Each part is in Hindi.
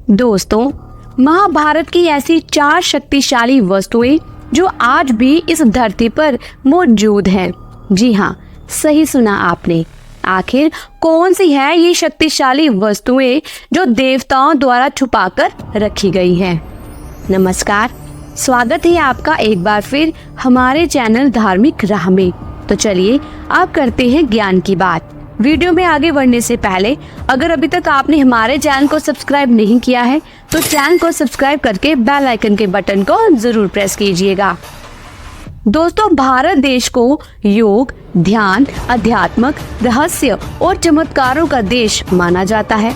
दोस्तों, महाभारत की ऐसी 4 शक्तिशाली वस्तुएं जो आज भी इस धरती पर मौजूद हैं। जी हाँ, सही सुना आपने। आखिर कौन सी है ये शक्तिशाली वस्तुएं जो देवताओं द्वारा छुपाकर रखी गई हैं? नमस्कार, स्वागत है आपका एक बार फिर हमारे चैनल धार्मिक राह में। तो चलिए आप करते हैं ज्ञान की बात। वीडियो में आगे बढ़ने से पहले अगर अभी तक आपने हमारे चैनल को सब्सक्राइब नहीं किया है तो चैनल को सब्सक्राइब करके बेल आइकन के बटन को जरूर प्रेस कीजिएगा। दोस्तों, भारत देश को योग, ध्यान, अध्यात्मक, रहस्य और चमत्कारों का देश माना जाता है।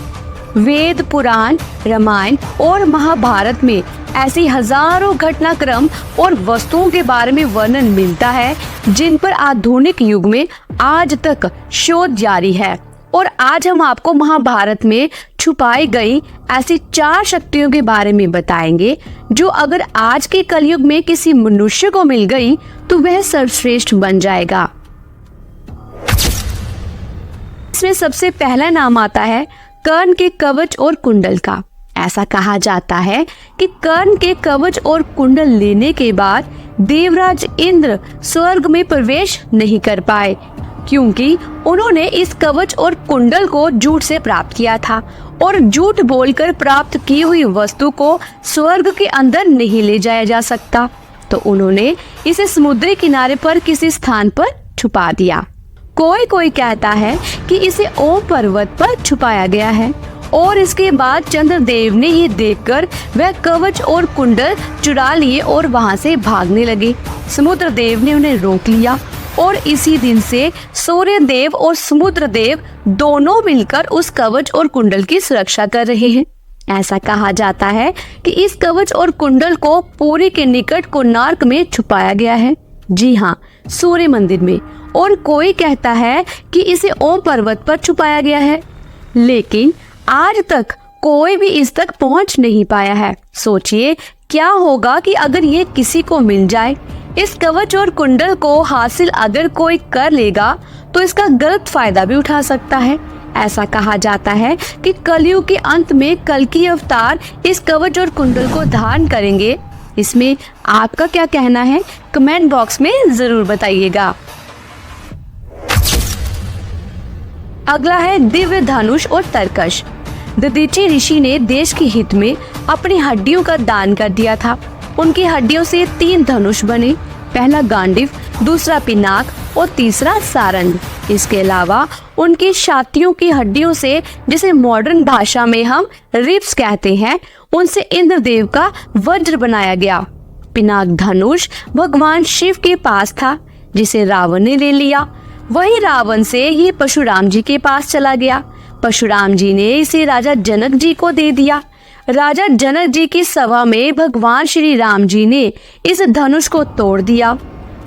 वेद, पुराण, रामायण और महाभारत में ऐसी हजारों घटनाक्रम और वस्तुओं के बारे में वर्णन मिलता है जिन पर आधुनिक युग में आज तक शोध जारी है। और आज हम आपको महाभारत में छुपाई गई ऐसी 4 शक्तियों के बारे में बताएंगे जो अगर आज के कलयुग में किसी मनुष्य को मिल गई तो वह सर्वश्रेष्ठ बन जाएगा। इसमें सबसे पहला नाम आता है कर्ण के कवच और कुंडल का। ऐसा कहा जाता है कि कर्ण के कवच और कुंडल लेने के बाद देवराज इंद्र स्वर्ग में प्रवेश नहीं कर पाए क्योंकि उन्होंने इस कवच और कुंडल को झूठ से प्राप्त किया था और झूठ बोलकर प्राप्त की हुई वस्तु को स्वर्ग के अंदर नहीं ले जाया जा सकता। तो उन्होंने इसे समुद्री किनारे पर किसी स्थान पर छुपा दिया। कोई कहता है कि इसे ओम पर्वत पर छुपाया गया है और इसके बाद चंद्रदेव ने ये देखकर वह कवच और कुंडल चुरा लिए और वहां से भागने लगे। समुद्र देव ने उन्हें रोक लिया और इसी दिन से सूर्य देव और समुद्र देव दोनों मिलकर उस कवच और कुंडल की सुरक्षा कर रहे हैं। ऐसा कहा जाता है कि इस कवच और कुंडल को पुरी के निकट कोणार्क में छुपाया गया है। जी हाँ, सूर्य मंदिर में। और कोई कहता है कि इसे ओम पर्वत पर छुपाया गया है, लेकिन आज तक कोई भी इस तक पहुंच नहीं पाया है। सोचिए क्या होगा कि अगर ये किसी को मिल जाए। इस कवच और कुंडल को हासिल अगर कोई कर लेगा तो इसका गलत फायदा भी उठा सकता है। ऐसा कहा जाता है कि कलयुग के अंत में कल्कि अवतार इस कवच और कुंडल को धारण करेंगे। इसमें आपका क्या कहना है? कमेंट बॉक्स में जरूर बताइएगा। अगला है दिव्य धनुष और तरकश। दधीचि ऋषि ने देश के हित में अपनी हड्डियों का दान कर दिया था। उनकी हड्डियों से 3 धनुष बने, पहला गांडीव, दूसरा पिनाक और तीसरा सारंग। इसके अलावा उनकी छातियों की हड्डियों से, जिसे मॉडर्न भाषा में हम रिब्स कहते हैं, उनसे इंद्रदेव का वज्र बनाया गया। पिनाक धनुष भगवान शिव के पास था जिसे रावण ने ले लिया। वही रावण से ये परशुराम जी के पास चला गया। परशुराम जी ने इसे राजा जनक जी को दे दिया। राजा जनक जी की सभा में भगवान श्री राम जी ने इस धनुष को तोड़ दिया।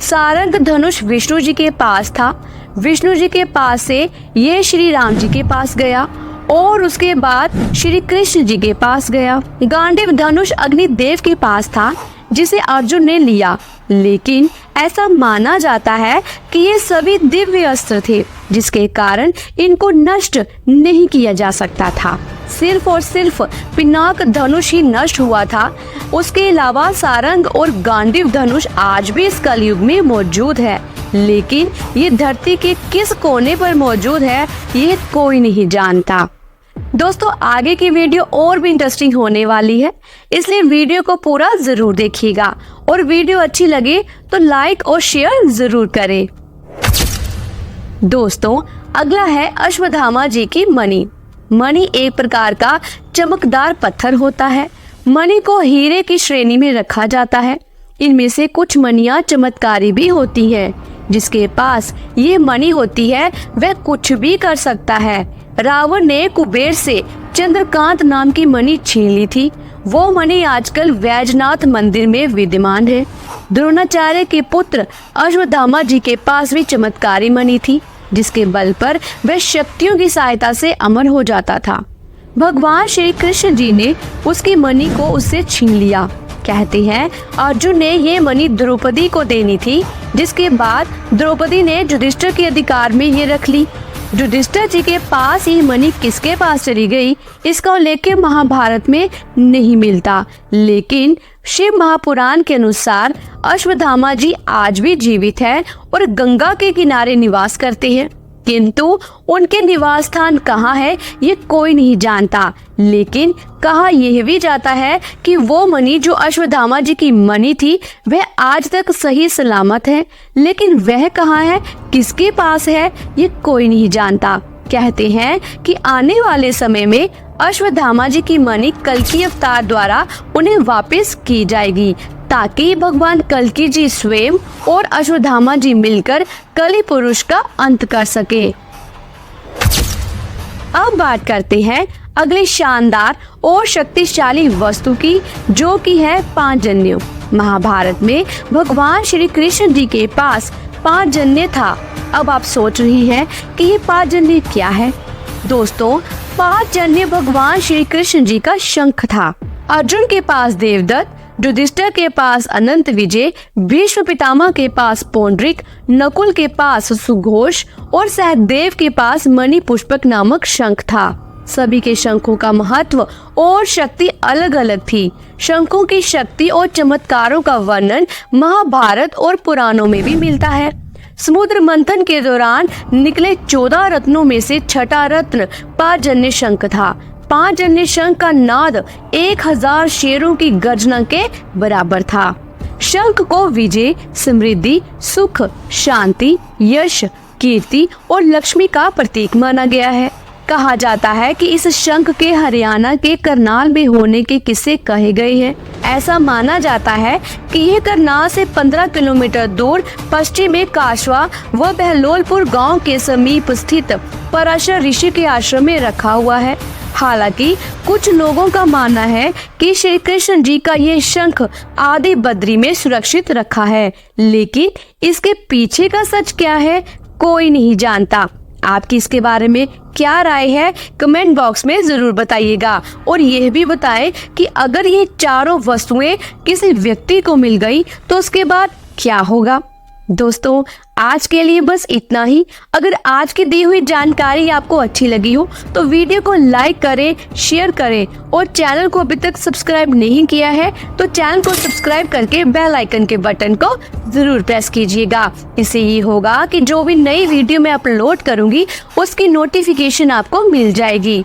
सारंग धनुष विष्णु जी के पास था। विष्णु जी के पास से ये श्री राम जी के पास गया और उसके बाद श्री कृष्ण जी के पास गया। गांडीव धनुष अग्निदेव के पास था जिसे अर्जुन ने लिया, लेकिन ऐसा माना जाता है कि ये सभी दिव्य अस्त्र थे जिसके कारण इनको नष्ट नहीं किया जा सकता था। सिर्फ और सिर्फ पिनाक धनुष ही नष्ट हुआ था। उसके अलावा सारंग और गांडीव धनुष आज भी इस कलयुग में मौजूद है, लेकिन ये धरती के किस कोने पर मौजूद है ये कोई नहीं जानता। दोस्तों, आगे की वीडियो और भी इंटरेस्टिंग होने वाली है, इसलिए वीडियो को पूरा जरूर देखिएगा और वीडियो अच्छी लगे तो लाइक और शेयर जरूर करें। दोस्तों, अगला है अश्वत्थामा जी की मणि। मणि एक प्रकार का चमकदार पत्थर होता है। मणि को हीरे की श्रेणी में रखा जाता है। इनमें से कुछ मणियां चमत्कारी भी होती हैं। जिसके पास ये मणि होती है वह कुछ भी कर सकता है। रावण ने कुबेर से चंद्रकांत नाम की मणि छीन ली थी। वो मणि आजकल वैजनाथ मंदिर में विद्यमान है। द्रोणाचार्य के पुत्र अश्वत्थामा जी के पास भी चमत्कारी मणि थी जिसके बल पर वह शक्तियों की सहायता से अमर हो जाता था। भगवान श्री कृष्ण जी ने उसकी मणि को उससे छीन लिया। कहते हैं अर्जुन ने ये मणि द्रौपदी को देनी थी, जिसके बाद द्रौपदी ने युधिष्ठिर के अधिकार में ये रख ली। युधिष्ठिर जी के पास ये मणि किसके पास चली गई, इसका उल्लेख महाभारत में नहीं मिलता, लेकिन शिव महापुराण के अनुसार अश्वत्थामा जी आज भी जीवित हैं और गंगा के किनारे निवास करते हैं, किंतु उनके निवास स्थान कहाँ है ये कोई नहीं जानता। लेकिन कहा यह भी जाता है कि वो मणि जो अश्वत्थामा जी की मणि थी वह आज तक सही सलामत है, लेकिन वह कहाँ है, किसके पास है, ये कोई नहीं जानता। कहते हैं कि आने वाले समय में अश्वत्थामा जी की मणि कल्कि अवतार द्वारा उन्हें वापस की जाएगी, ताकि भगवान कल्कि जी स्वयं और अश्वत्थामा जी मिलकर कलि पुरुष का अंत कर सके। अब बात करते हैं अगले शानदार और शक्तिशाली वस्तु की, जो कि है पांचजन्य। महाभारत में भगवान श्री कृष्ण जी के पास पांचजन्य था। अब आप सोच रही हैं कि ये पांचजन्य क्या है। दोस्तों, पांचजन्य भगवान श्री कृष्ण जी का शंख था। अर्जुन के पास देवदत्त, युधिष्ठिर के पास अनंत विजय, भीष्म पितामह के पास पौंड्रिक, नकुल के पास सुघोष और सहदेव के पास मणि पुष्पक नामक शंख था। सभी के शंखों का महत्व और शक्ति अलग अलग थी। शंखों की शक्ति और चमत्कारों का वर्णन महाभारत और पुराणों में भी मिलता है। समुद्र मंथन के दौरान निकले 14 रत्नों में से छठा रत्न पांचजन्य शंख था। पांचजन्य शंख का नाद 1000 शेरों की गर्जना के बराबर था। शंख को विजय, समृद्धि, सुख, शांति, यश, कीर्ति और लक्ष्मी का प्रतीक माना गया है। कहा जाता है कि इस शंख के हरियाणा के करनाल में होने के किस्से कहे गए हैं। ऐसा माना जाता है कि यह करनाल से 15 किलोमीटर दूर पश्चिम में काशवा व बहलोलपुर गांव के समीप स्थित पराशर ऋषि के आश्रम में रखा हुआ है। हालांकि कुछ लोगों का मानना है कि श्री कृष्ण जी का ये शंख आदि बद्री में सुरक्षित रखा है, लेकिन इसके पीछे का सच क्या है कोई नहीं जानता। आपकी इसके बारे में क्या राय है, कमेंट बॉक्स में जरूर बताइएगा। और यह भी बताएं कि अगर ये चारों वस्तुएं किसी व्यक्ति को मिल गई तो उसके बाद क्या होगा। दोस्तों, आज के लिए बस इतना ही। अगर आज की दी हुई जानकारी आपको अच्छी लगी हो तो वीडियो को लाइक करें, शेयर करें और चैनल को अभी तक सब्सक्राइब नहीं किया है तो चैनल को सब्सक्राइब करके बेल आइकन के बटन को जरूर प्रेस कीजिएगा। इससे ये होगा कि जो भी नई वीडियो मैं अपलोड करूंगी उसकी नोटिफिकेशन आपको मिल जाएगी।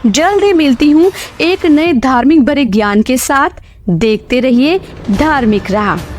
जल्द ही मिलती हूँ एक नए धार्मिक भरे ज्ञान के साथ। देखते रहिए धार्मिक राह।